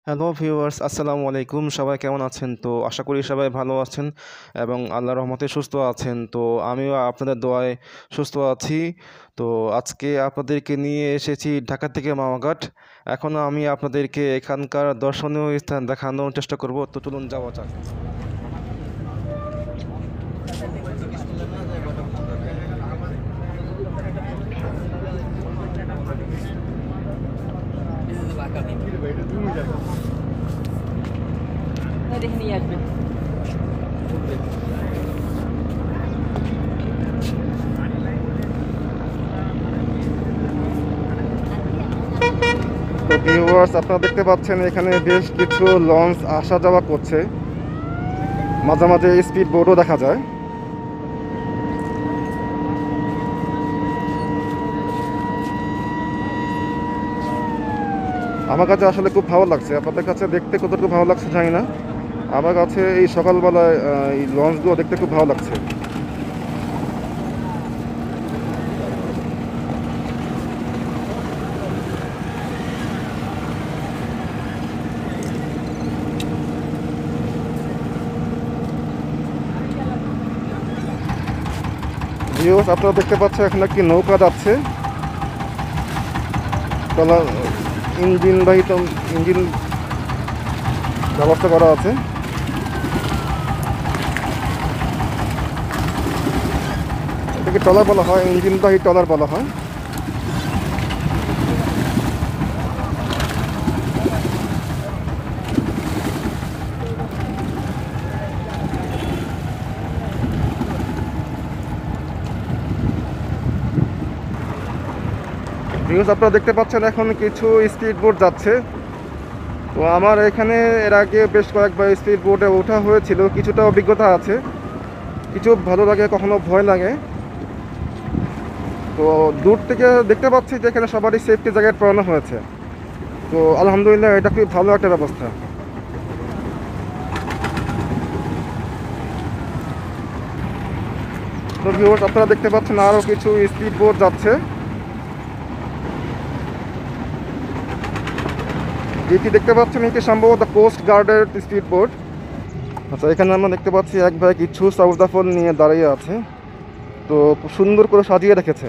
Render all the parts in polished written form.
Hello viewers, আসসালামু আলাইকুম। সবাই কেমন আছেন? তো আশা করি সবাই ভালো আছেন এবং আল্লাহর রহমতে সুস্থ আছেন। তো আমিও আপনাদের দোয়ায় সুস্থ আছি। তো আজকে আপনাদেরকে নিয়ে এসেছি ঢাকা থেকে মামাঘাট। এখন আমি আপনাদেরকে এখানকার দর্শনীয় স্থান দেখানোর চেষ্টা করব। তো চলুন যাওয়া যাক। দেখে নিয়ে আসবেন। তো ভিউয়ার্স, আপনারা দেখতে পাচ্ছেন এখানে বেশ কিছু লঞ্চ আসা যাওয়া করছে। মাঝে মাঝে স্পিড বোটও দেখা যায়। আমার কাছে আসলে খুব ভালো লাগছে। আপনাদের কাছে দেখতে কতটুকু ভালো লাগছে জানি না। আমার কাছে এই সকালবেলায় এই লঞ্চগুলো দেখতে খুব ভালো লাগছে। ভিউয়ার্স, আপনারা দেখতে পাচ্ছেন এখানে একটি নৌকা যাচ্ছে। তলা ইঞ্জিন বাহিত ইঞ্জিন ব্যবস্থা করা আছে। এটাকে ট্রলার বলা হয়, ইঞ্জিনবাহী ট্রলার বলা হয়। ভিউয়ার্স, আপনারা দেখতে পাচ্ছেন এখন কিছু স্পিড বোট যাচ্ছে। তো আমার এখানে এর আগে বেশ কয়েকবার স্পিড বোটে ওঠা হয়েছিল, কিছুটা অভিজ্ঞতা আছে। কিছু ভালো লাগে, কখনো ভয় লাগে। তো দূর থেকে দেখতে পাচ্ছি যে এখানে সবারই সেফটি জ্যাকেট পরানো হয়েছে। তো আলহামদুলিল্লাহ, এটা খুব ভালো একটা ব্যবস্থা। তো ভিউয়ার্স, আপনারা দেখতে পাচ্ছেন আরও কিছু স্পিড বোট যাচ্ছে। এটি দেখতে পাচ্ছেন, এটি সম্ভবত কোস্ট গার্ডের স্পিড বোট। আচ্ছা, এখানে আমরা দেখতে পাচ্ছি এক ভাই কিছু সওদাফল নিয়ে দাঁড়িয়ে আছে। তো খুব সুন্দর করে সাজিয়ে রেখেছে।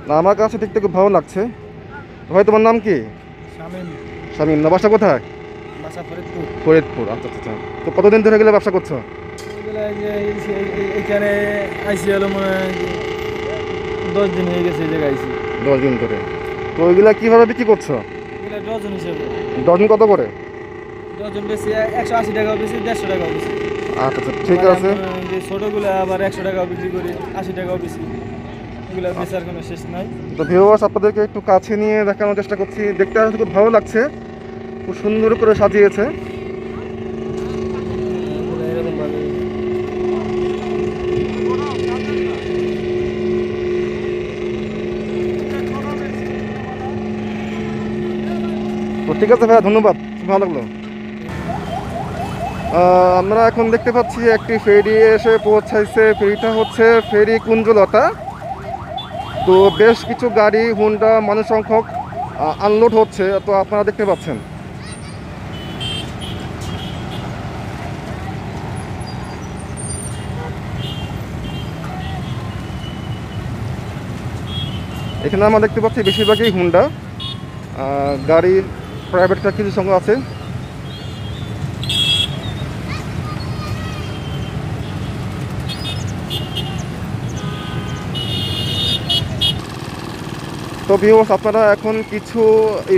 না, আমার কাছে দেখতে খুব ভালো লাগছে। ভাই, তোমার নাম কি? শামীম। শামীম না? বাসা কোথায়? বাসা ফরিদপুর। ফরিদপুর। আচ্ছা আচ্ছা। তো কতদিন ধরে গেলে ব্যবসা করছো? এগুলা এই যে এইখানে আইসি হলো মনে হয় 10 দিন হয়ে গেছে এই জায়গায় আইসি। 10 দিন ধরে। তো ওইগুলা কীভাবে বিক্রি করছো? এগুলা ডজন হিসেবে। ডজন কত করে? ডজন বেশি 180 টাকাও বেশি, 150 টাকাও বেশি। আচ্ছা আচ্ছা, ঠিক আবার আছে। আমরা এই যে ছোটোগুলো আবার 100 টাকাও বিক্রি করি, 80 টাকাও বেশি। এগুলা বেচার কোনো শেষ নাই। তো ভিউয়ার্স, আপনাদেরকে একটু কাছে নিয়ে দেখানোর চেষ্টা করছি। দেখতে আসলে খুব ভালো লাগছে, খুব সুন্দর করে সাজিয়েছে। এগুলা এরকম ভাবে তো ঠিক আছে ভাইয়া, ধন্যবাদ, খুব ভালো লাগলো। আমরা এখন দেখতে পাচ্ছি একটি ফেরি এসে পৌঁছাইছে। ফেরিটা হচ্ছে ফেরি কুঞ্জলতা। তো বেশ কিছু গাড়ি, হুন্ডা, মানুষ সংখ্যক আনলোড হচ্ছে। তো আপনারা দেখতে পাচ্ছেন। এখানে আমরা দেখতে পাচ্ছি বেশিরভাগই হুন্ডা। গাড়ি প্রাইভেট কার কিছু সংখ্যক আছে। তো ভিউয়ার্স, আপনারা এখন কিছু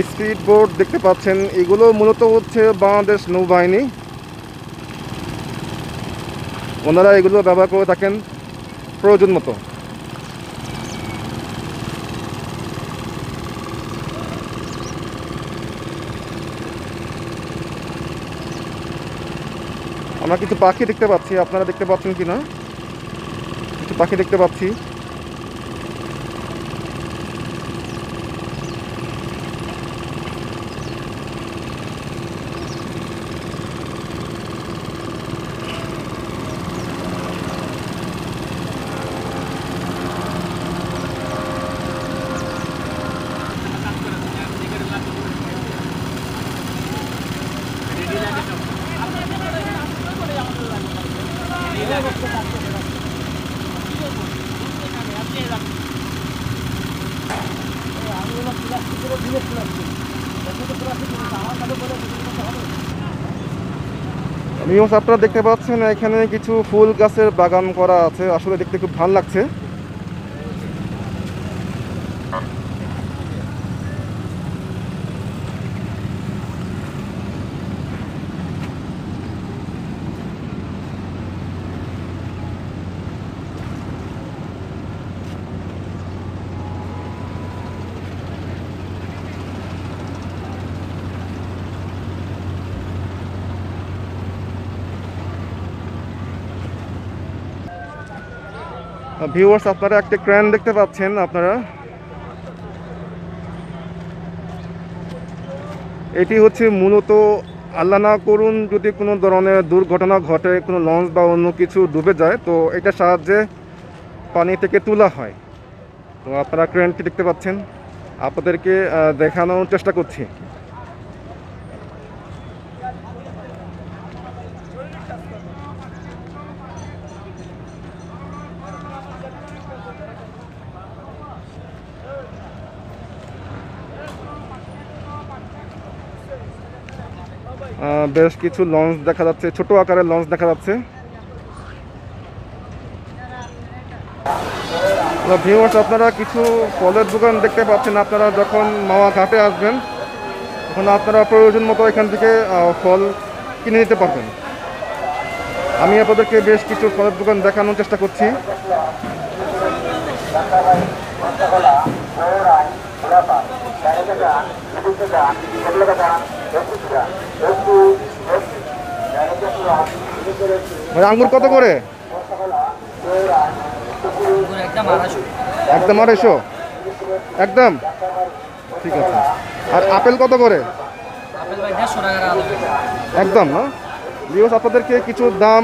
স্পিড বোট দেখতে পাচ্ছেন। এগুলো মূলত হচ্ছে বাংলাদেশ নৌবাহিনী। ওনারা এগুলো ব্যবহার করে থাকেন প্রয়োজন মতো। আমরা কিছু পাখি দেখতে পাচ্ছি, আপনারা দেখতে পাচ্ছেন কি না? কিছু পাখি দেখতে পাচ্ছি। ভিউয়ার্স, আপনারা দেখতে পাচ্ছেন এখানে কিছু ফুল গাছের বাগান করা আছে, আসলে দেখতে খুব ভালো লাগছে। ভিউয়ার্স, আপনারা একটা ক্রেন দেখতে পাচ্ছেন। আপনারা এটি হচ্ছে মূলত, আল্লাহ না করুন যদি কোনো ধরনের দুর্ঘটনা ঘটে, কোনো লঞ্চ বা অন্য কিছু ডুবে যায়, তো এটার সাহায্যে পানি থেকে তোলা হয়। তো আপনারা ক্রেনটি দেখতে পাচ্ছেন, আপনাদেরকে দেখানোর চেষ্টা করছি। বেশ কিছু লঞ্চ দেখা যাচ্ছে, ছোট আকারের লঞ্চ দেখা যাচ্ছে। ভিউয়ার্স, আপনারা কিছু ফলের দোকান দেখতে পাচ্ছেন। আপনারা যখন মাওয়া ঘাটে আসবেন তখন আপনারা প্রয়োজন মতো এখান থেকে ফল কিনে নিতে পারবেন। আমি আপনাদেরকে বেশ কিছু ফলের দোকান দেখানোর চেষ্টা করছি। ভাই, আঙ্গুর কত করে? একদম 250। একদম ঠিক আছে। আর আপেল কত করে? একদম না। ভিউয়ার্স, আপনাদেরকে কিছু দাম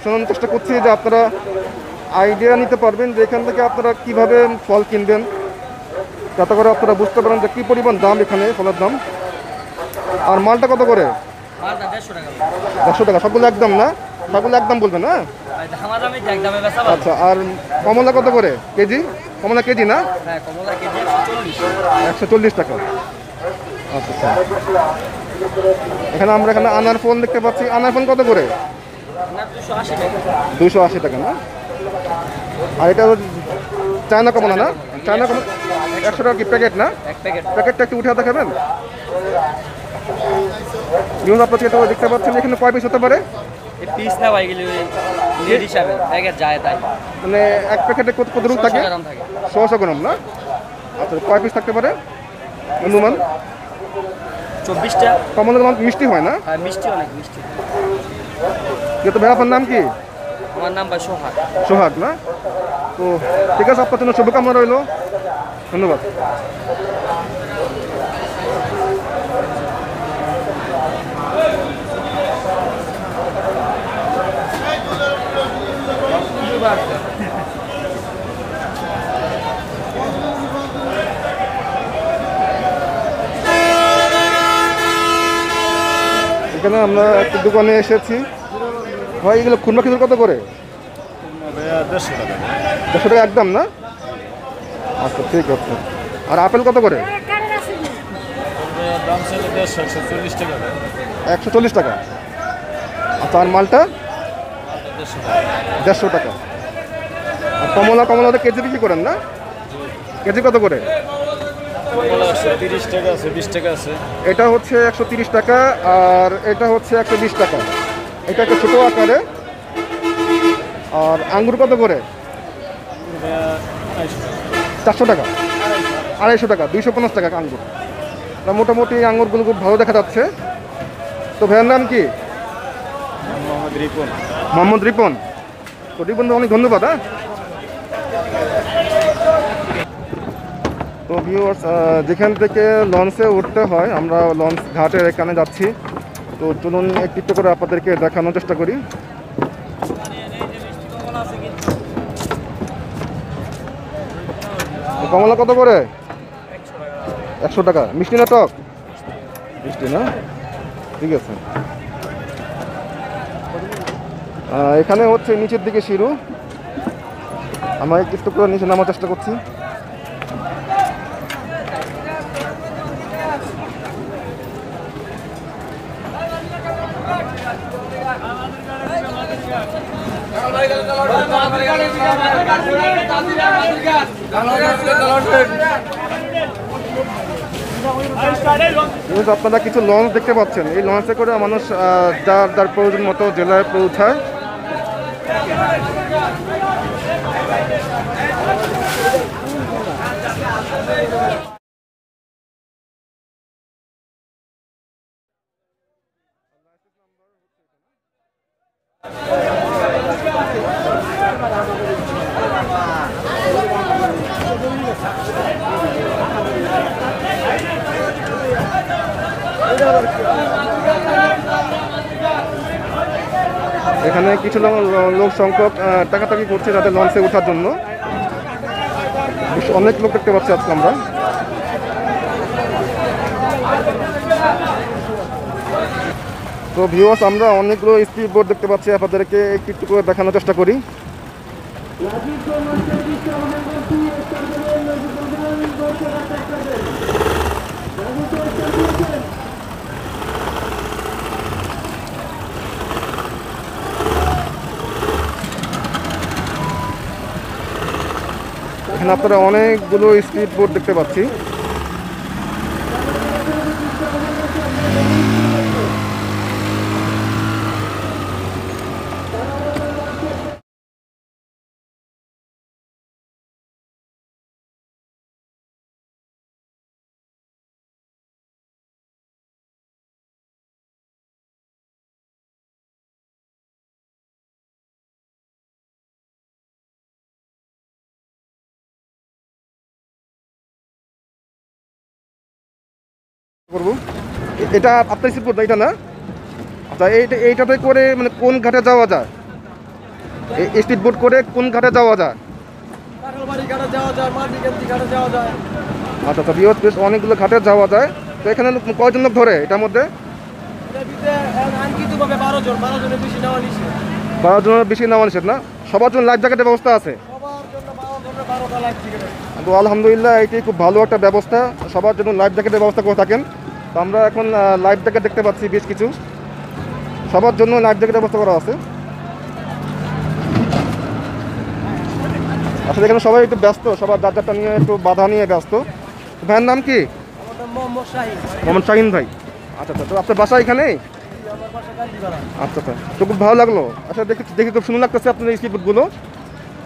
শোনানোর চেষ্টা করছি, যে আপনারা আইডিয়া নিতে পারবেন যে এখান থেকে আপনারা কিভাবে ফল কিনবেন, যাতে করে আপনারা বুঝতে পারেন যে কী পরিমাণ দাম এখানে ফলের দাম। আর মালটা কত করে? 150 টাকা। সবগুলো একদম না? সবগুলো একদম বলবেন না? আচ্ছা। আর কমলা কত করে কেজি? কমলা কেজি না? 140 টাকা। আচ্ছা। এখানে আমরা আনার ফল দেখতে পাচ্ছি। আনার ফল কত করে? 280 টাকা না? আর এটা চায়না কমলা না? চায়না কমলা 100 টাকা কি প্যাকেট না? প্যাকেটটা একটু উঠে দেখাবেন? আপনাকে তো দেখতে পাচ্ছেন এখানে কয় পিস হতে পারে? পিস না ভাই, লিড হিসাবে প্যাকেট যায় তাই। মানে এক প্যাকেটে কত রূপ থাকে? 100 গ্রাম না? আচ্ছা, কয় পিস থাকতে পারে অনুমান? 24টা। কমলা মিষ্টি হয় না? হ্যাঁ, মিষ্টি, অনেক মিষ্টি। কিন্তু ভাই, আপনার নাম কি? আমার নাম ভাই সোহাগ। সোহাগ না? তো ঠিক আছে, আপনার জন্য শুভকামনা রইল। ধন্যবাদ। এখানে আমরা একটা দোকানে এসেছি। ভাই, এগুলো খুরমা খেজুর কত করে? 150 টাকা একদম না? আচ্ছা, ঠিক আছে। আর আপেল কত করে? 140 টাকা। আচ্ছা। আর মালটা? 150 টাকা। আর কমলা কেজি বিক্রি করেন না? কেজি কত করে? 130 টাকা আছে, 20 টাকা আছে। এটা হচ্ছে 130 টাকা, আর এটা হচ্ছে 120 টাকা। এটা একটা ছোটো আকারে। আর আঙ্গুর কত করে? 400 টাকা। 250 টাকা। 250 টাকা আঙ্গুর। মোটামুটি আঙ্গুরগুলো খুব ভালো দেখা যাচ্ছে। তো ভাইয়ের নাম কি? মোহাম্মদ রিপন। তো রিপন, অনেক ধন্যবাদ। হ্যাঁ। তো ভিউয়ার্স, যেখান থেকে লঞ্চে উঠতে হয়, আমরা লঞ্চ ঘাটের এখানে যাচ্ছি। তো চলুন একটু করে আপনাদেরকে দেখানোর চেষ্টা করি। কমলা কত করে? 100 টাকা। মিষ্টি না টক? মিষ্টি না? ঠিক আছে। এখানে হচ্ছে নিচের দিকে শিরু। আমরা একটু করে নিচে নামার চেষ্টা করছি। আপনারা কিছু লঞ্চ দেখতে পাচ্ছেন, এই লঞ্চে করে মানুষ যার যার প্রয়োজন মতো জেলায় পৌঁছায়। এখানে কিছু লোক সংখ্যক টাকাটাকি করছে যাদের লঞ্চে ওঠার জন্য। অনেক লোক দেখতে পাচ্ছি আজকে আমরা। তো ভিউয়ার্স, আমরা অনেকগুলো স্পিড বোট দেখতে পাচ্ছি, আপনাদেরকে একটু করে দেখানোর চেষ্টা করি। এখানে আপনারা অনেকগুলো স্পিড বোট দেখতে পাচ্ছি। করবো এটা আপনার স্পিড বোট না, এটা না? আচ্ছা, এইটাতে করে মানে কোন ঘাটে যাওয়া যায়? এই স্পিড বোট করে কোন ঘাটে যাওয়া যায়? আচ্ছা আচ্ছা, বেশ অনেকগুলো ঘাটে যাওয়া যায়। তো এখানে কয়জন লোক ধরে এটার মধ্যে? 12 জনের বেশি নেওয়া নিষেধ না? সবার জন্য লাইফ জ্যাকেটের ব্যবস্থা আছে? তো আলহামদুলিল্লাহ, এটি খুব ভালো একটা ব্যবস্থা, সবার জন্য লাইফ জ্যাকেটের ব্যবস্থা করে থাকেন। তো আমরা এখন লাইফ জ্যাকেট দেখতে পাচ্ছি বেশ কিছু, সবার জন্য লাইফ জ্যাকেটের ব্যবস্থা করা আছে। আসলে এখানে সবাই একটু ব্যস্ত, সবার যার যারটা নিয়ে একটু বাধা নিয়ে ব্যস্ত। ভাইয়ের নাম কি? মোহাম্মদ শাহিন ভাই। আচ্ছা আচ্ছা, তো আপনার বাসা এখানে? আচ্ছা আচ্ছা, তো খুব ভালো লাগলো। আচ্ছা, দেখে খুব সুন্দর লাগতেছে আপনার এই স্পিডবোটগুলো।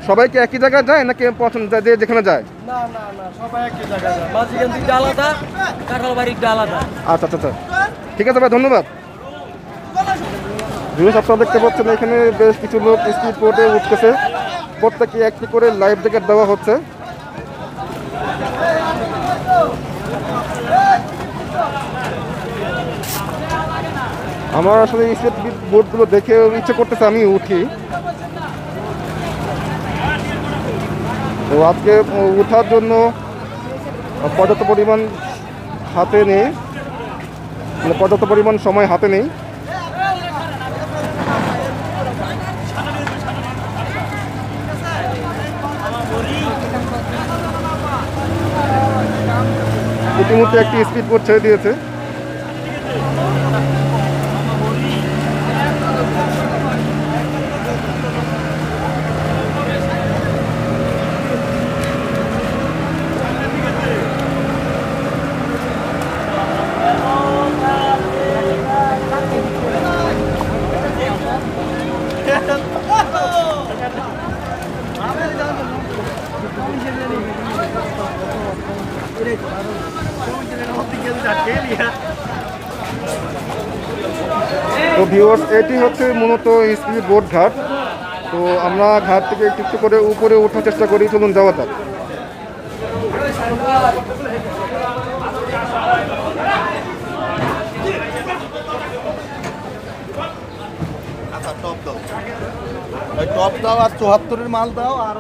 সবাই কি একই জায়গায় যায় নাকি পছন্দ যায় যে যেখানে যায়? না না না, সবাই একই জায়গায় যায়, মাঝিখান থেকে আলাদা, কাঁঠালবাড়িটা আলাদা। আচ্ছা আচ্ছা আচ্ছা, ঠিক আছে ভাই, ধন্যবাদ। ভিউয়ার্স, আপনারা দেখতে পাচ্ছেন এখানে বেশ কিছু লোক স্পিড বোটে উঠতেছে, প্রত্যেকে একটি করে লাইফ জ্যাকেট দেওয়া হচ্ছে। আমার আসলে স্পিড বোটগুলো দেখে ইচ্ছে করতেছে আমি উঠি। তো আজকে ওঠার জন্য পর্যাপ্ত পরিমাণ হাতে নেই, মানে পর্যাপ্ত পরিমাণ সময় হাতে নেই। ইতিমধ্যে একটি স্পিড বোট ছেড়ে দিয়েছে। তো ভিউয়ার্স, এটি হচ্ছে মূলত স্পিড বোট ঘাট। তো আমরা ঘাট থেকে একটু একটু করে উপরে ওঠার চেষ্টা করি, চলুন যাওয়া যাক। টপ দাও আর 74-এর মাল দাও। আর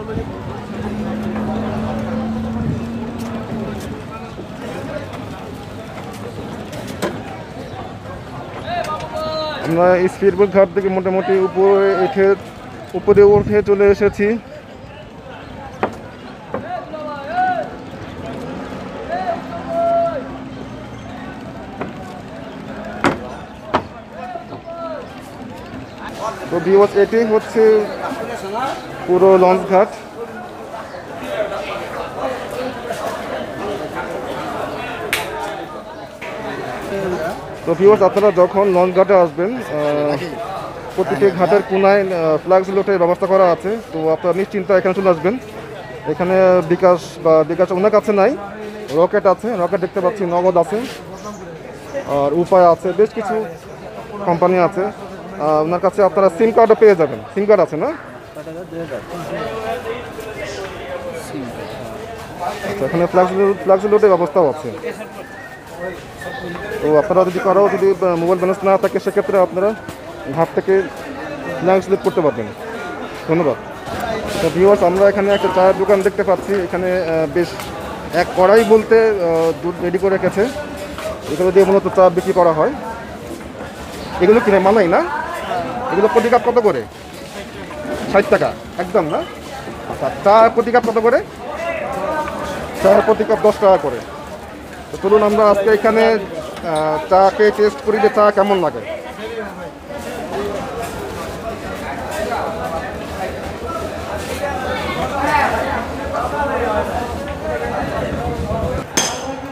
আমরা স্পিড বোট ঘাট থেকে মোটামুটি উপরে উঠে চলে এসেছি। তো ভিউয়ার্স এটি হচ্ছে পুরো লঞ্চ ঘাট। তো ভিউয়ার্স আপনারা যখন লঞ্চ ঘাটে আসবেন প্রতিটি ঘাটের কোনায় ফ্ল্যাক্স লোটের ব্যবস্থা করা আছে। তো আপনারা নিশ্চিন্তে এখানে চলে আসবেন। এখানে বিকাশ ওনার কাছে নাই, রকেট আছে, রকেট দেখতে পাচ্ছি, নগদ আছে, আর উপায় আছে, বেশ কিছু কোম্পানি আছে। ওনার কাছে আপনারা সিম কার্ডও পেয়ে যাবেন। সিম কার্ড আছে না? আচ্ছা, এখানে ফ্ল্যাক্স লোডের ব্যবস্থাও আছে। তো আপনারা যদি মোবাইল ব্যালেন্স না থাকে সেক্ষেত্রে আপনারা ঘাট থেকে ফ্ল্যাক্স লোড করতে পারবেন। ধন্যবাদ। তো ভিউয়ার্স আমরা এখানে একটা চায়ের দোকান দেখতে পাচ্ছি। এখানে বেশ এক কড়াই বলতে দুধ রেডি করে রেখেছে। এগুলো দিয়ে মূলত চা বিক্রি করা হয়। এগুলো কিনে মালাই না? এগুলো প্রতি কাপ কত করে? 60 টাকা একদম না? আচ্ছা, চা প্রতি কাপ কত করে? চা প্রতি কাপ 10 টাকা করে। তো চলুন আমরা আজকে এখানে চাকে টেস্ট করি যে চা কেমন লাগে।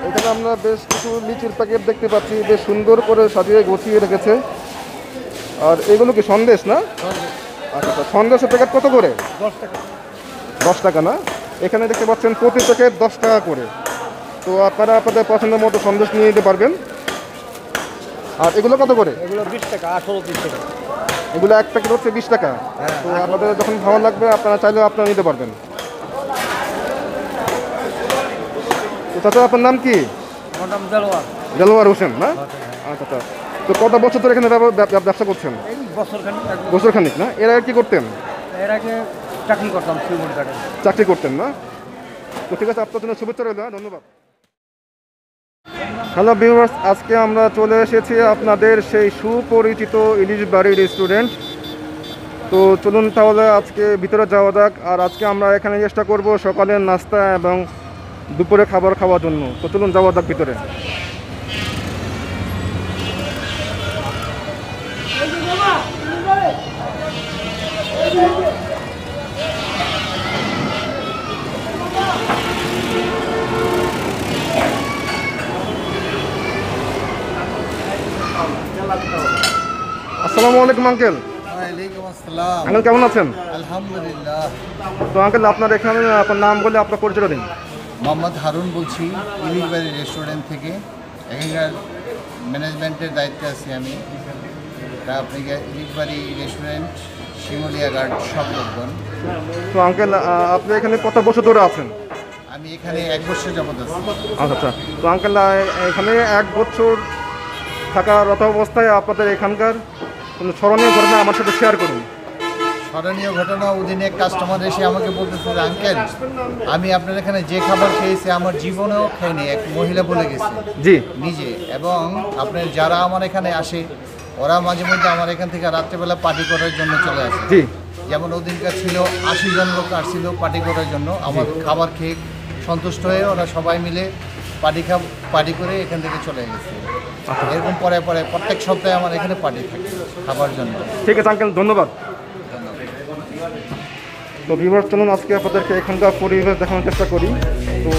এখানে আমরা বেশ কিছু লিচির প্যাকেট দেখতে পাচ্ছি, বেশ সুন্দর করে সাজিয়ে গুছিয়ে রেখেছে। আর এগুলো কি সন্দেশ না? আচ্ছা, সন্দেশের প্যাকেট কত করে? 10 টাকা না? এখানে দেখতে পাচ্ছেন প্রতি প্যাকেট 10 টাকা করে। তো আপনারা আপনাদের পছন্দের মতো সন্দেশ নিয়ে নিতে পারবেন। আর এগুলো কত করে? এগুলো 20 টাকা, 18-20 টাকা। এগুলো এক প্যাকেট হচ্ছে 20 টাকা। তো আপনাদের যখন ভালো লাগবে আপনারা চাইলেও আপনারা নিতে পারবেন। তো চাচা আপনার নাম কি? আমার নাম দেলোয়ার। দেলোয়ার হোসেন না? আচ্ছা আচ্ছা। তো কত বছর ধরে এখানে ব্যবসা করছেন? এই বছরখানিক। বছরখানিক না? এর আগে কি করতেন? এর আগে চাকরি করতাম সিউমন কাটে। চাকরি করতেন না? তো ঠিক আছে, আপনার জন্য শুভেচ্ছা রইল। ধন্যবাদ। হ্যালো ভিউয়ার্স, আজকে আমরা চলে এসেছি আপনাদের সেই সুপরিচিত ইলিশ বাড়ি রেস্টুরেন্ট। তো চলুন তাহলে আজকে ভিতরে যাওয়া যাক। আর আজকে আমরা এখানে চেষ্টা করব সকালের নাস্তা এবং দুপুরে খাবার খাওয়ার জন্য। তো চলুন যাওয়া যাক ভিতরে। আসসালামু আলাইকুম আঙ্কেল। ওয়ালাইকুম আসসালাম। আঙ্কেল কেমন আছেন? আলহামদুলিল্লাহ। তো আঙ্কেল আপনার এখানে আপনার নাম বলে আপনার পরিচয় দিন। মোহাম্মদ হারুন বলছি, ইলিশ বাড়ি রেস্টুরেন্ট থেকে। এখানকার ম্যানেজমেন্টের দায়িত্বে আছি আমি। তা আপনি ইলিশ বাড়ি রেস্টুরেন্ট, শিমুলিয়া গার্ড সব লোকজন। তো আঙ্কেল আপনি এখানে কত বছর ধরে আছেন? আমি এখানে 1 বছর যাবত আছি। আচ্ছা আচ্ছা। তো আঙ্কেল এখানে 1 বছর থাকার অবস্থায় আপনাদের এখানকার কোনো স্মরণীয় ঘটনা আমার সাথে শেয়ার করুন। স্মরণীয় ঘটনা, ওদিনে এক কাস্টমার এসে আমাকে বলতেছে যে আঙ্কেল, আমি আপনার এখানে যে খাবার খেয়েছি আমার জীবনেও খাইনি। এক মহিলা বলে গেছে জি নিজে। এবং আপনার যারা আমার এখানে আসে ওরা মাঝে মধ্যে আমার এখান থেকে রাত্রেবেলা পার্টি করার জন্য চলে আসে। জি। যেমন ওদিনকার ছিল 80 জন লোক আসছিল পার্টি করার জন্য। আমার খাবার খেয়ে সন্তুষ্ট হয়ে ওরা সবাই মিলে পার্টি করে এখান থেকে চলে গেছে। এরকম পরে পরে প্রত্যেক সপ্তাহে আমার এখানে পার্টি থাকে খাবার জন্য। ঠিক আছে আঙ্কেল, ধন্যবাদ। তো ভিউয়ার্স চলুন আজকে আপনাদেরকে এখানকার পরিবেশ দেখানোর চেষ্টা করি। তো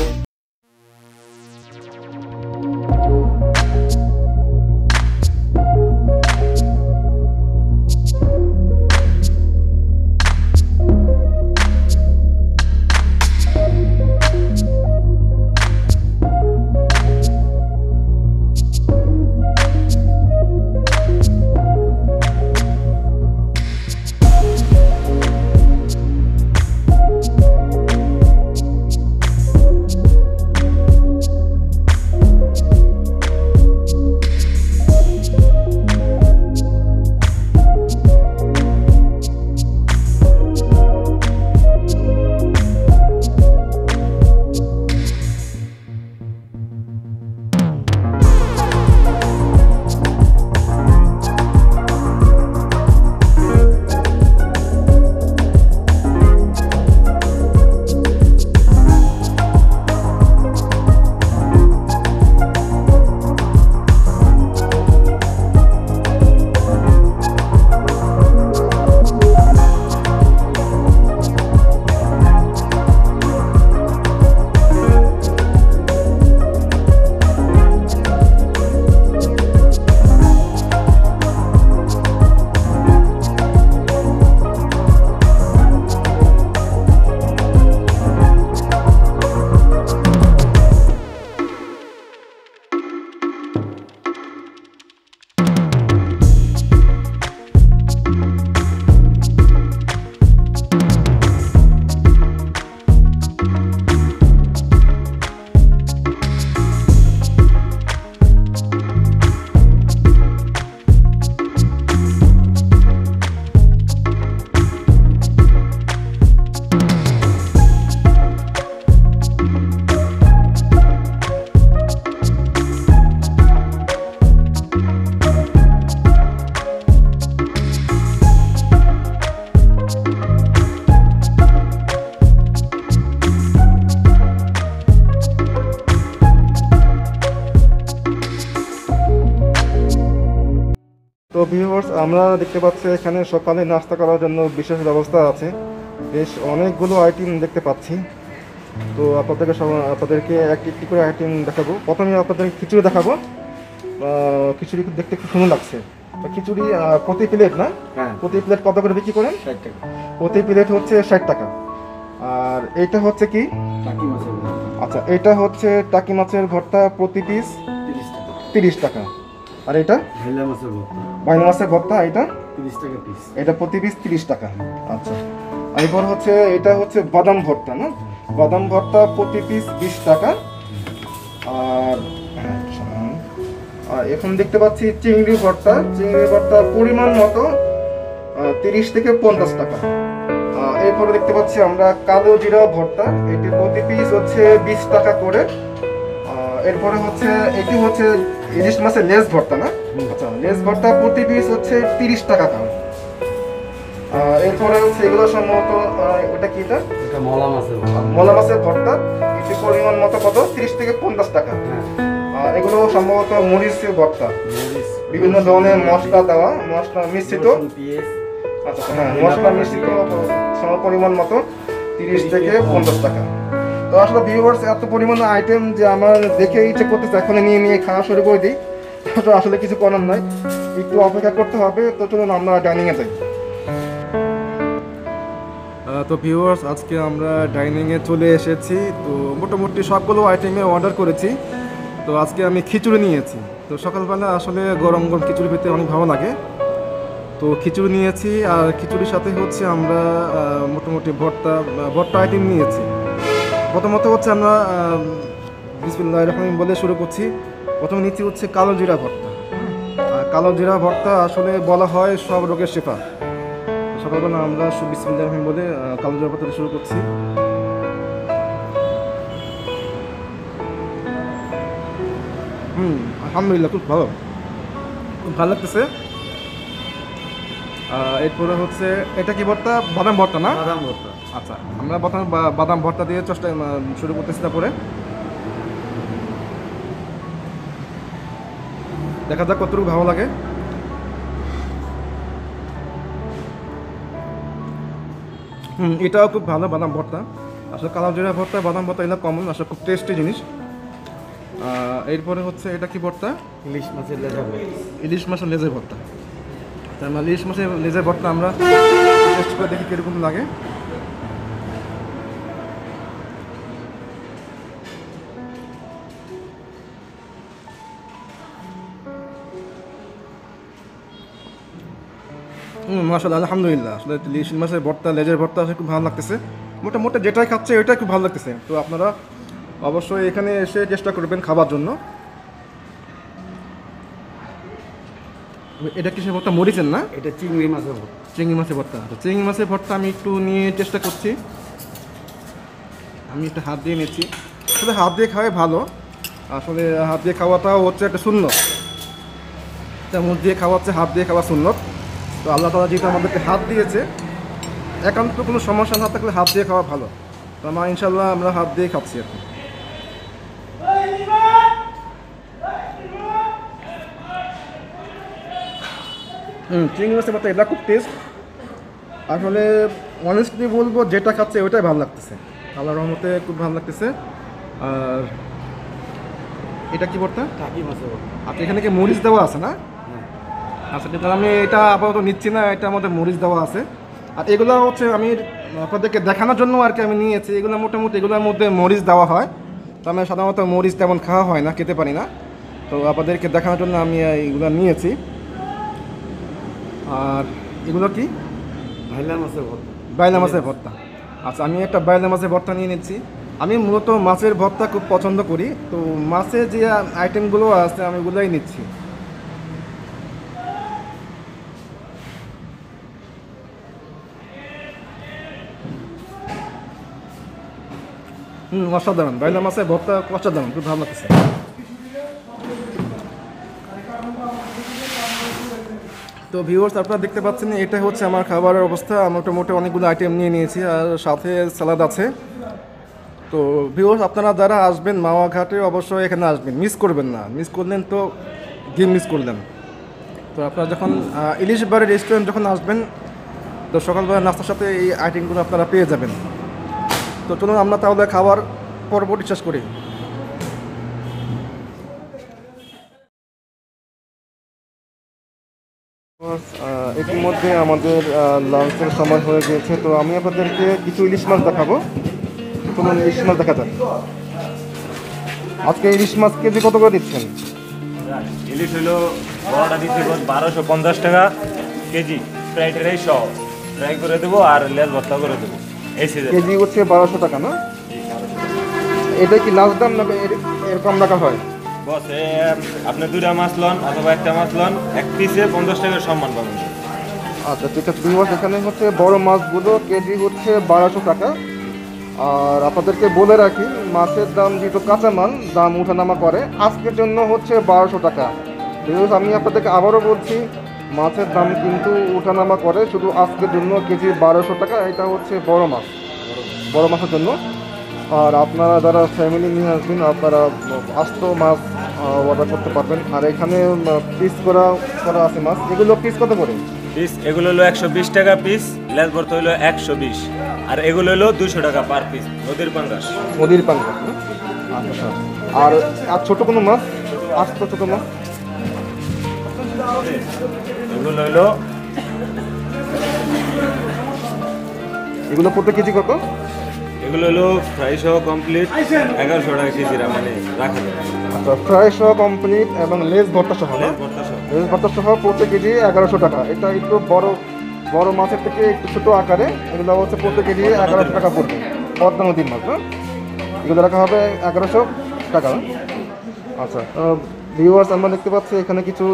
ভিউয়ার্স, আমরা দেখতে পাচ্ছি এখানে সকালে নাস্তা করার জন্য বিশেষ ব্যবস্থা আছে। বেশ অনেকগুলো আইটেম দেখতে পাচ্ছি। তো আপনাদেরকে একটি করে আইটেম দেখাবো। প্রথমে আপনাদেরকে খিচুড়ি দেখাবো। খিচুড়ি দেখতে খুব সুন্দর লাগছে। তো খিচুড়ি প্রতি প্লেট না, প্রতি প্লেট কত করে বিক্রি করেন? 60 টাকা। প্রতি প্লেট হচ্ছে 60 টাকা। আর এটা হচ্ছে কি? টাকি মাছের ভর্তা। আচ্ছা, এটা হচ্ছে টাকি মাছের ভর্তা, প্রতি পিস 30 টাকা। 30 টাকা। আর এটা ভেলা মাছের ভর্তা বাইনা মাছের ভর্তা, এটা 30 টাকা পিস। এটা প্রতি পিস 30 টাকা। আচ্ছা, আর এরপর হচ্ছে এটা হচ্ছে বাদাম ভর্তা না, বাদাম ভর্তা প্রতি পিস 20 টাকা। আর এখন দেখতে পাচ্ছি চিংড়ি ভর্তা, চিংড়ি ভর্তা পরিমাণ মতো 30 থেকে 50 টাকা। এরপরে দেখতে পাচ্ছি আমরা কালো জিরা ভর্তা, এটি প্রতি পিস হচ্ছে 20 টাকা করে। এরপরে হচ্ছে এটি হচ্ছে ইলিশ মাছের লেজ ভর্তা না, আচ্ছা লেজ ভর্তা প্রতি পিস হচ্ছে 30 টাকা করে। এরপরে হচ্ছে এগুলো সম্ভবত ওটা কি, এটা এটা মলা মাছের ভর্তা। মলা মাছের ভর্তা, এটি পরিমাণ মতো কত 30 থেকে 50 টাকা। আর এগুলো সম্ভবত মরিচের ভর্তা, বিভিন্ন ধরনের মশলা দেওয়া, মশলা মিশ্রিত। পেঁয়াজ। আচ্ছা হ্যাঁ, মশলা মিশ্রিত সম পরিমাণ মতো 30 থেকে 50 টাকা। তো আসলে ভিউয়ার্স, এত পরিমাণ আইটেম যে আমার দেখে ইচ্ছে করতেছে এখন নিয়ে নিয়ে খাওয়া শুরু করে দিই। তো আসলে কিছু করার নাই, একটু অপেক্ষা করতে হবে। তো চলুন আমরা ডাইনিংয়ে যাই। তো ভিউয়ার্স, আজকে আমরা ডাইনিংয়ে চলে এসেছি। তো মোটামুটি সবগুলো আইটেমে অর্ডার করেছি। তো আজকে আমি খিচুড়ি নিয়েছি। তো সকালবেলা আসলে গরম গরম খিচুড়ি খেতে অনেক ভালো লাগে। তো খিচুড়ি নিয়েছি, আর খিচুড়ির সাথে হচ্ছে আমরা মোটামুটি ভর্তা আইটেম নিয়েছি। প্রথমত হচ্ছে আমরা বিসমিল্লাহির রহমানির রহিম বলে শুরু করছি। প্রথমে নিচ্ছি হচ্ছে কালো জিরা ভর্তা। আর কালো জিরা ভর্তা আসলে বলা হয় সব রোগের শেফা। সকালবেলা আমরা বিসমিল্লাহির রহমানির রহিম বলে কালো জিরা ভর্তা শুরু করছি। আলহামদুলিল্লাহ, খুব ভালো, খুব ভালো লাগতেছে। এরপরে হচ্ছে এটা কি ভর্তা? বাদাম ভর্তা না? বাদাম ভর্তা। আচ্ছা, আমরা প্রথমে বাদাম ভর্তা দিয়ে চেষ্টা শুরু করতেছি। তারপরে দেখা যাক কতটুকু ভালো লাগে। এটাও খুব ভালো বাদাম ভর্তা। আসলে কালো জিরা ভর্তা, বাদাম ভর্তা এগুলো কমন, আসলে খুব টেস্টি জিনিস। এরপরে হচ্ছে এটা কি ভর্তা? ইলিশ মাছের লেজা ভর্তা। ইলিশ মাছের লেজের ভর্তা। তার মানে ইলিশ মাছের লেজের ভর্তা আমরা টেস্ট করে দেখি কীরকম লাগে। মাশাআল্লাহ, আলহামদুলিল্লাহ। আসলে ইলিশ মাছের ভর্তা, লেজের ভর্তা আসলে খুব ভালো লাগতেছে। মোটামুটি যেটাই খাচ্ছে ওইটাই খুব ভালো লাগতেছে। তো আপনারা অবশ্যই এখানে এসে চেষ্টা করবেন খাবার জন্য। এটা কিসের ভর্তা? মরিচের না? এটা চিংড়ি মাছের ভর্তা। চিংড়ি মাছের ভর্তা। তো চিংড়ি মাছের ভর্তা আমি একটু নিয়ে চেষ্টা করছি। আমি একটা হাত দিয়ে নিচ্ছি। আসলে হাত দিয়ে খাওয়াই ভালো। আসলে হাত দিয়ে খাওয়াটাও হচ্ছে একটা সুন্নত। চামচ দিয়ে খাওয়া হচ্ছে হাত দিয়ে খাওয়া সুন্নত। তো আল্লাহ তাআলা যেহেতু আমাদেরকে হাত দিয়েছে, একান্ত কোনো সমস্যা না থাকলে হাত দিয়ে খাওয়া ভালো। তো আমরা ইনশাল্লাহ আমরা হাত দিয়ে খাচ্ছি আর কি। চিংড়ি মাছের ভর্তা এটা খুব টেস্ট। আসলে অনেস্টলি বলবো, যেটা খাচ্ছে ওইটাই ভালো লাগতেছে। আল্লাহর রহমতে খুব ভালো লাগতেছে। আর এটা কি ভর্তা? টাকি মাছের ভর্তা। আচ্ছা, এখানে কি মরিচ দেওয়া আছে না? আচ্ছা, কিন্তু আমি এটা আপাতত নিচ্ছি না, এটা আমাদের মরিচ দেওয়া আছে। আর এগুলো হচ্ছে আমি আপনাদেরকে দেখানোর জন্য আর কি আমি নিয়েছি। এগুলো মোটামুটি এগুলোর মধ্যে মরিচ দেওয়া হয়। তো আমি সাধারণত মরিচ তেমন খাওয়া হয় না, খেতে পারি না। তো আপনাদেরকে দেখানোর জন্য আমি এগুলো নিয়েছি। আর এগুলো কি? ভেলা মাছের ভর্তা। বাইলা মাছের ভর্তা। আচ্ছা, আমি একটা বাইলা মাছের ভর্তা নিয়ে নিচ্ছি। আমি মূলত মাছের ভর্তা খুব পছন্দ করি। তো মাছের যে আইটেমগুলো আছে আমি ওগুলোই নিচ্ছি। অসাধারণ, বাইলা মাছের ভর্তা অসাধারণ, খুব ভালো লাগছে। তো ভিউয়ার্স, আপনারা দেখতে পাচ্ছেন এটা হচ্ছে আমার খাবারের অবস্থা। আমি মোটামুটি অনেকগুলো আইটেম নিয়ে নিয়েছি, আর সাথে স্যালাড আছে। তো ভিউয়ার্স, আপনারা যারা আসবেন মাওয়া ঘাটে অবশ্যই এখানে আসবেন, মিস করবেন না। মিস করলেন তো গেম মিস করলেন। তো আপনারা যখন ইলিশ বাড়ি রেস্টুরেন্ট যখন আসবেন, তো সকালবেলা নাস্তার সাথে এই আইটেমগুলো আপনারা পেয়ে যাবেন। তো চলুন আমরা তাহলে খাবার পরবর্তী শেষ করি। ইতিমধ্যে আমাদের লাঞ্চের সময় হয়ে গিয়েছে, তো আমি আপনাদেরকে কিছু ইলিশ মাছ দেখাবো। চলুন ইলিশ মাছ দেখা যাক। আজকে ইলিশ মাছ কেজি কত করে দিচ্ছেন? ইলিশ হলো বড়টা দিচ্ছি 1250 টাকা কেজি, ফ্রাইড রাইস সহ ফ্রাই করে দেবো আর লেজ ভর্তা করে দেবো। এই সিজন কেজি হচ্ছে 1200 টাকা না? এটা কি লাস্ট দাম না এরকম রাখা হয়? বস আপনি 2টা মাছ লন অথবা একটা মাছ লন, এক পিসে 50 টাকার সম্মান পাবেন। আচ্ছা ঠিক আছে। এখানে হচ্ছে বড় মাছগুলো কেজি হচ্ছে 1200 টাকা। আর আপনাদেরকে বলে রাখি, মাছের দাম যেহেতু কাঁচা মাল, দাম উঠানামা করে। আজকের জন্য হচ্ছে 1200 টাকা। আমি আপনাদেরকে আবারও বলছি, মাছের দাম কিন্তু উঠানামা করে, শুধু আজকের জন্য কেজি 1200 টাকা। এটা হচ্ছে বড় মাছ, বড় মাছের জন্য। আর আপনারা যারা ফ্যামিলি নিয়ে আসবেন, আপনারা আস্ত মাছ অর্ডার করতে পারবেন। আর এখানে পিস করা আছে মাছ, এগুলো পিস কত করে? পিস এগুলো হলো 120 টাকা পিস, লেজ ভর্তা হলো 120, আর এগুলো হলো 200 টাকা পার পিস। নদীর পাঙ্গাস। নদীর পাঙ্গাস না? আচ্ছা। আর ছোট কোনো মাছ, আস্ত ছোট মাছ এগুলো হলো এগুলো প্রতি কেজি কত? এগুলো হলো ফ্রাই সহ কমপ্লিট 1100 টাকা কেজি মানে রাখা যাবে। আচ্ছা, ফ্রাই সহ কমপ্লিট এবং লেজ ভর্তা সহ না? লেজ ভর্তা সহ। লেজ ভর্তা সহ প্রতি কেজি 1100 টাকা। এটা একটু বড় মাছের থেকে একটু ছোটো আকারে, এগুলো হচ্ছে প্রতি কেজি 1100 টাকা পড়বে। পদ্মা নদীর মাছ না? এগুলো রাখা হবে 1100 টাকা। আচ্ছা ভিউয়ার্স, আমরা দেখতে পাচ্ছি এখানে কিছু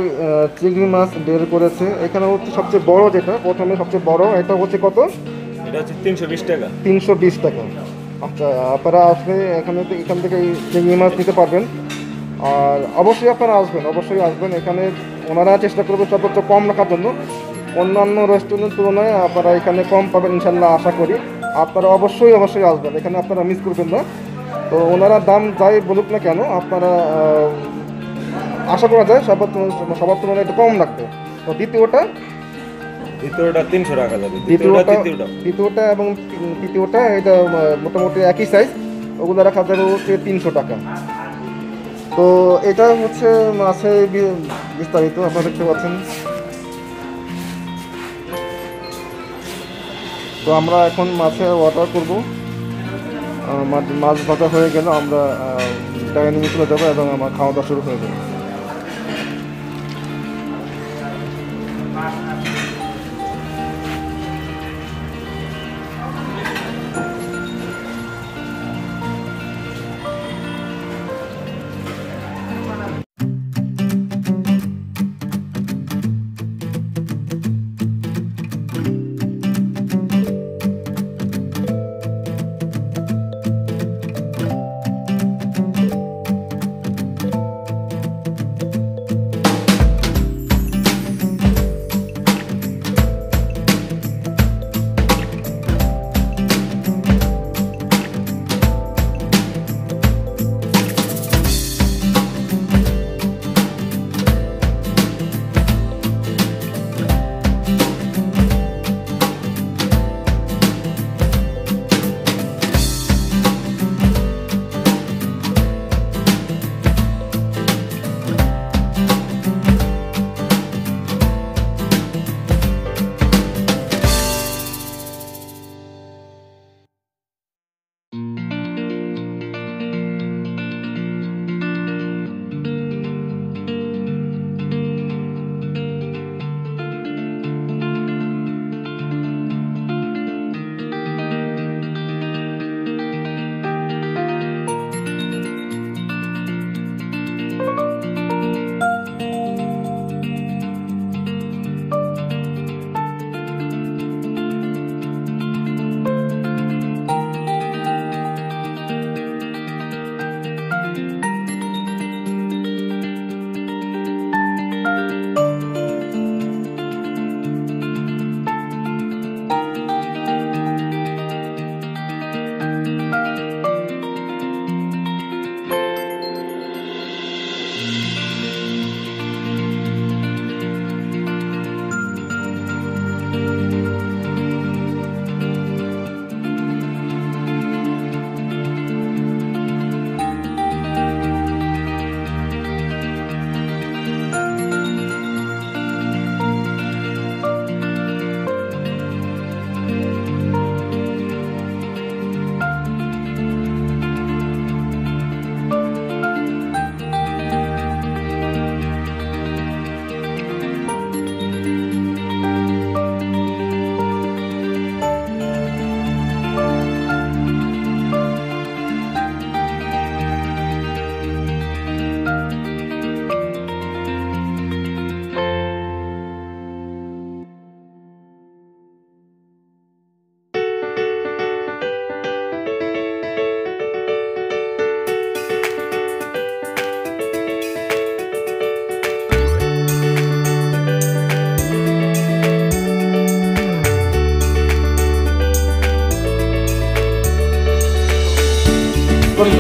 চিংড়ি মাছ বের করেছে। এখানে হচ্ছে সবচেয়ে বড়, যেটা প্রথমে সবচেয়ে বড়, এটা হচ্ছে কত? এটা হচ্ছে 320 টাকা। 320 টাকা। আচ্ছা, আপনারা আসলে এখান থেকে এই চিংড়ি মাছ নিতে পারবেন। আর অবশ্যই আপনারা অবশ্যই আসবেন। এখানে ওনারা চেষ্টা করবে সর্বোচ্চ কম রাখার জন্য। অন্যান্য রেস্টুরেন্টের তুলনায় আপনারা এখানে কম পাবেন ইনশাল্লাহ, আশা করি। আপনারা অবশ্যই আসবেন, এখানে আপনারা মিস করবেন না। তো ওনারা দাম যাই বলুক না কেন, আপনারা আশা করা যায় সবার তুলনায় একটু কম রাখবে। তো দ্বিতীয়টা 300 টাকা যাবে। দ্বিতীয়টা এবং তৃতীয়টা এটা মোটামুটি একই সাইজ, ওগুলো রাখা যাবে হচ্ছে 300 টাকা। তো এটা হচ্ছে মাছের বিস্তারিত, আপনারা দেখতে পাচ্ছেন। তো আমরা এখন মাছের অর্ডার করবো। মাছ ভাজা হয়ে গেল, আমরা ডাইনিংয়ে চলে যাবো এবং আমার খাওয়া দাওয়া শুরু হয়ে যাবে।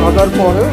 ভাজার পরে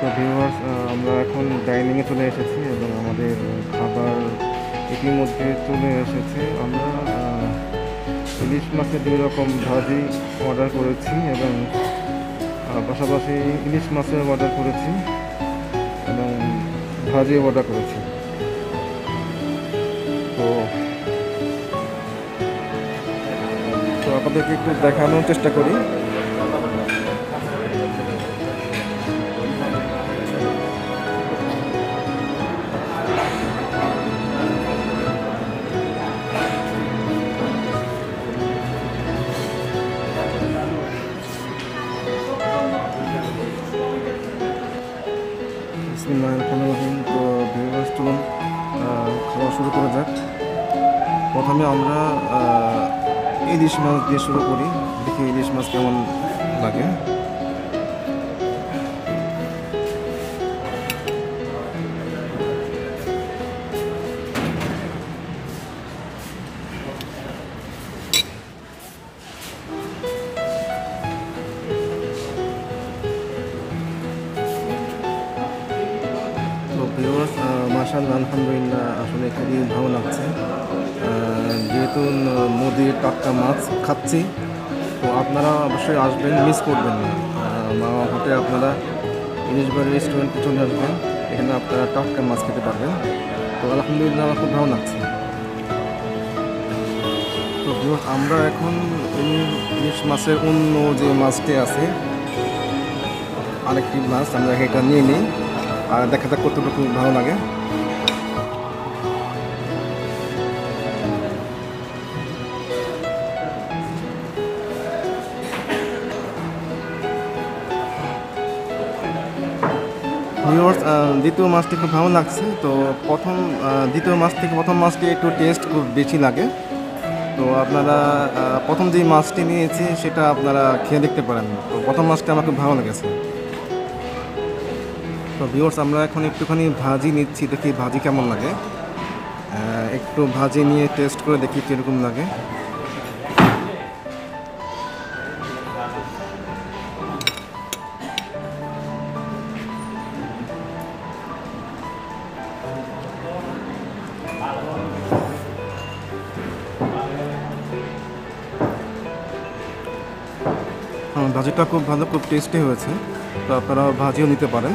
তো ভিউয়ার্স, আমরা এখন ডাইনিংয়ে চলে এসেছি এবং আমাদের খাবার ইতিমধ্যে চলে এসেছে। আমরা ইলিশ মাছের 2 রকম ভাজি অর্ডার করেছি এবং পাশাপাশি ইলিশ মাছের অর্ডার করেছি এবং ভাজি অর্ডার করেছি। তো আপনাদেরকে একটু দেখানোর চেষ্টা করি। তো ভিউয়ার্স, চলুন খাওয়া শুরু করা যাক। প্রথমে আমরা ইলিশ মাছ দিয়ে শুরু করি, দেখি ইলিশ মাছ কেমন লাগে। মাশাআল্লাহ, আলহামদুলিল্লাহ, আসলে খুবই ভালো লাগছে। যেহেতু নদীর টাটকা মাছ খাচ্ছি, তো আপনারা অবশ্যই আসবেন, মিস করবেন না। মাওয়া ঘাটে আপনারা ইলিশ বাড়ি রেস্টুরেন্টে চলে আসবেন, এখানে আপনারা টাটকা মাছ খেতে পারবেন। তো আলহামদুলিল্লাহ, আমার খুব ভালো লাগছে। তো আমরা এখন ইলিশ মাছের অন্য যে মাছটি আছে, আরেকটি মাছ আমরা এটা নিয়ে নিই আর দেখা যাক কতটুকু ভালো লাগে। দ্বিতীয় মাছটি খুব ভালো লাগছে। তো দ্বিতীয় মাছ থেকে প্রথম মাছটি একটু টেস্ট খুব বেশি লাগে। তো আপনারা প্রথম যে মাছটি নিয়েছি সেটা আপনারা খেয়ে দেখতে পারেন। তো প্রথম মাছটা আমার খুব ভালো লেগেছে। তো ভিউয়ার্স আমরা এখন একটুখানি ভাজি নিচ্ছি, দেখি ভাজি কেমন লাগে। একটু ভাজি নিয়ে টেস্ট করে দেখি কীরকম লাগে। ভাজিটা খুব ভালো, খুব টেস্টি হয়েছে। তো আপনারা ভাজিও নিতে পারেন,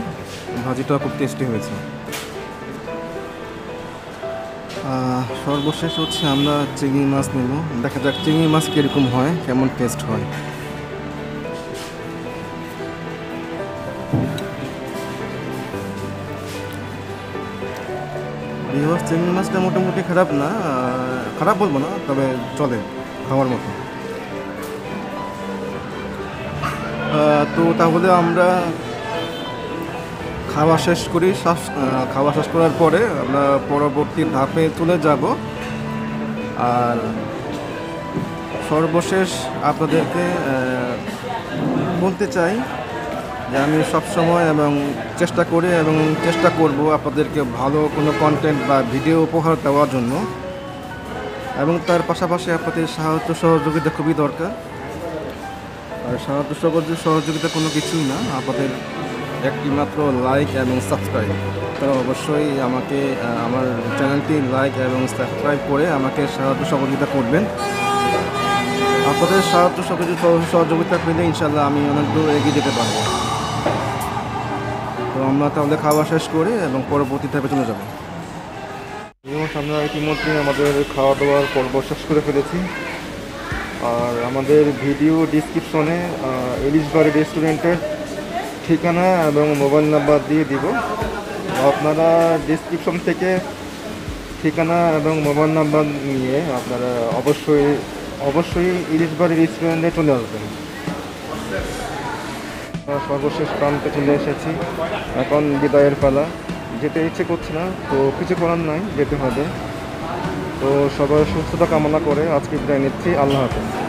ভাজিটা খুব টেস্টি হয়েছে। সর্বশেষ হচ্ছে আমরা চিংড়ি মাছ নেব, দেখা যাক চিংড়ি মাছ কীরকম হয়, কেমন টেস্ট হয়। চিংড়ি মাছটা মোটামুটি খারাপ না, খারাপ বলবো না, তবে চলে, খাওয়ার মতো। তো তাহলে আমরা খাওয়া শেষ করি। খাওয়া শেষ করার পরে আমরা পরবর্তী ধাপে চলে যাব। আর সর্বশেষ আপনাদেরকে বলতে চাই যে আমি সবসময় এবং চেষ্টা করি এবং চেষ্টা করব আপনাদেরকে ভালো কোনো কন্টেন্ট বা ভিডিও উপহার দেওয়ার জন্য, এবং তার পাশাপাশি আপনাদের সাহায্য সহযোগিতা খুবই দরকার। আর সাহায্য সহযোগিতা কোনো কিছুই না, আপনাদের একটি মাত্র লাইক এবং সাবস্ক্রাইব। তারা অবশ্যই আমাকে আমার চ্যানেলটি লাইক এবং সাবস্ক্রাইব করে আমাকে সাহায্য সহযোগিতা করবেন। আপনাদের সাহায্য সহযোগিতা পেলে ইনশাল্লাহ আমি অনেক দূর এগিয়ে যেতে পারবো। তো আমরা তাহলে খাওয়া শেষ করে এবং পরবর্তী ধাপে চলে যাব। আমরা ইতিমধ্যে আমাদের খাওয়া দাওয়ার পর্ব শেষ করে ফেলেছি। আর আমাদের ভিডিও ডিসক্রিপশনে ইলিশবাড়ি রেস্টুরেন্টের ঠিকানা এবং মোবাইল নাম্বার দিয়ে দিব। আপনারা ডিসক্রিপশন থেকে ঠিকানা এবং মোবাইল নাম্বার নিয়ে আপনারা অবশ্যই ইলিশবাড়ি রেস্টুরেন্টে চলে আসবেন। সর্বশেষ প্রান্তে চলে এসেছি, এখন বিদায়ের পালা। যেতে ইচ্ছে করছে না, তো কিছু করার নাই, যেতে হবে। তো সবার সুস্থতা কামনা করে আজকে বিদায় নিচ্ছি। আল্লাহ হাফেজ।